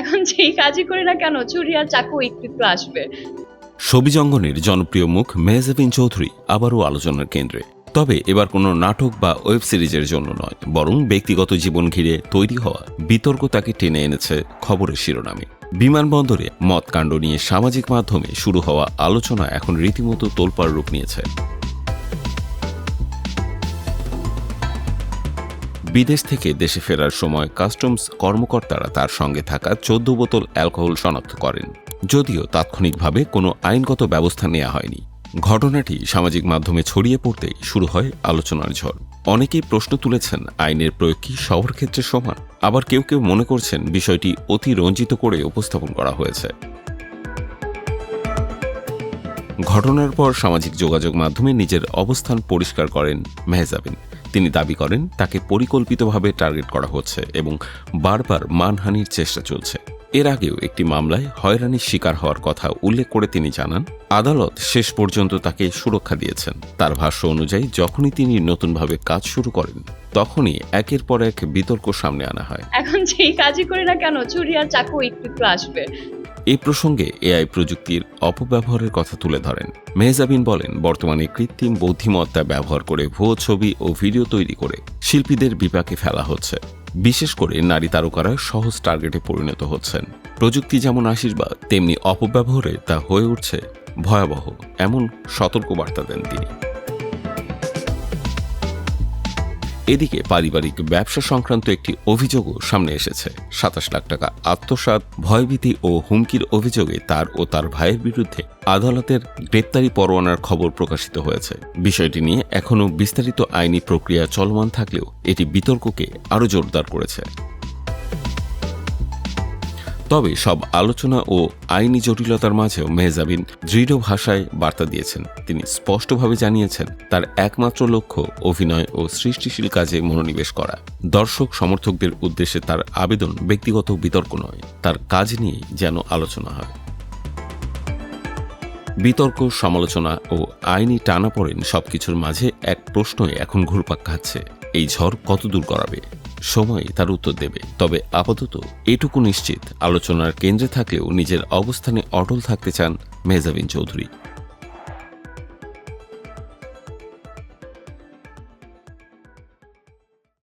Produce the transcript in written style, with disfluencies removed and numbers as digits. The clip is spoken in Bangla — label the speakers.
Speaker 1: এখন যেই কাজই করি না কেন ছুরি আর চাকু একটু একটু আসবে।
Speaker 2: ছবি জঙ্গনের জনপ্রিয় মুখ মেহজাবিন চৌধুরী আবারও আলোচনার কেন্দ্রে। তবে এবার কোনো নাটক বা ওয়েব সিরিজের জন্য নয়, বরং ব্যক্তিগত জীবন ঘিরে তৈরি হওয়া বিতর্ক তাকে টেনে এনেছে খবরের শিরোনামে। বিমানবন্দরে মদকাণ্ড নিয়ে সামাজিক মাধ্যমে শুরু হওয়া আলোচনা এখন রীতিমতো তোলপাড় রূপ নিয়েছে। বিদেশ থেকে দেশে ফেরার সময় কাস্টমস কর্মকর্তারা তার সঙ্গে থাকা 14 বোতল অ্যালকোহল শনাক্ত করেন, যদিও তাৎক্ষণিকভাবে কোনো আইনগত ব্যবস্থা নেওয়া হয়নি। ঘটনাটি সামাজিক মাধ্যমে ছড়িয়ে পড়তেই শুরু হয় আলোচনার ঝড়। অনেকেই প্রশ্ন তুলেছেন, আইনের প্রয়োগ কি সবার ক্ষেত্রে সমান? আবার কেউ কেউ মনে করছেন বিষয়টি অতি রঞ্জিত করে উপস্থাপন করা হয়েছে। ঘটনার পর সামাজিক যোগাযোগ মাধ্যমে নিজের অবস্থান পরিষ্কার করেন মেহজাবিন। তিনি দাবি করেন তাকে পরিকল্পিতভাবে টার্গেট করা হচ্ছে এবং বারবার মানহানির চেষ্টা চলছে। এর আগেও একটি মামলায় হয়রানির শিকার হওয়ার কথা উল্লেখ করে তিনি জানান, আদালত শেষ পর্যন্ত তাকে সুরক্ষা দিয়েছেন। তার ভাষ্য অনুযায়ী যখনই তিনি নতুনভাবে কাজ শুরু করেন, তখনই একের পর এক বিতর্ক সামনে আনা হয়।
Speaker 1: এখন যেই কাজই করি না কেন ছুরি আর চাকু একটু একটু আসবে।
Speaker 2: এই প্রসঙ্গে এআই প্রযুক্তির অপব্যবহারের কথা তুলে ধরেন মেহজাবিন। বলেন, বর্তমানে কৃত্রিম বুদ্ধিমত্তা ব্যবহার করে ভুয়ো ছবি ও ভিডিও তৈরি করে শিল্পীদের বিপাকে ফেলা হচ্ছে। বিশেষ করে নারী তারকারা সহজ টার্গেটে পরিণত হচ্ছেন। প্রযুক্তি যেমন আশীর্বাদ, তেমনি অপব্যবহারে তা হয়ে উঠছে ভয়াবহ, এমন সতর্কবার্তা দেন তিনি। এদিকে পারিবারিক ব্যবসা সংক্রান্ত একটি অভিযোগও সামনে এসেছে। 27 লাখ টাকা আত্মসাৎ, ভয়ভীতি ও হুমকির অভিযোগে তার ও তার ভাইয়ের বিরুদ্ধে আদালতের গ্রেপ্তারি পরোয়ানার খবর প্রকাশিত হয়েছে। বিষয়টি নিয়ে এখনও বিস্তারিত আইনি প্রক্রিয়া চলমান থাকলেও এটি বিতর্ককে আরও জোরদার করেছে। তবে সব আলোচনা ও আইনি জটিলতার মাঝেও মেহজাবিন দৃঢ় ভাষায় বার্তা দিয়েছেন। তিনি স্পষ্টভাবে জানিয়েছেন তার একমাত্র লক্ষ্য অভিনয় ও সৃষ্টিশীল কাজে মনোনিবেশ করা। দর্শক সমর্থকদের উদ্দেশ্যে তার আবেদন ব্যক্তিগত বিতর্ক নয়, তার কাজ নিয়ে যেন আলোচনা হয়। বিতর্ক, সমালোচনা ও আইনি টানাপোড়েন সবকিছুর মাঝে এক প্রশ্নই এখন ঘুরপাক খাচ্ছে, এই ঝড় কতদূর গড়াবে? সময় তার উত্তর দেবে। তবে আপাতত এটুকু নিশ্চিত, আলোচনার কেন্দ্রে থাকলেও নিজের অবস্থানে অটল থাকতে চান মেহজাবিন চৌধুরী।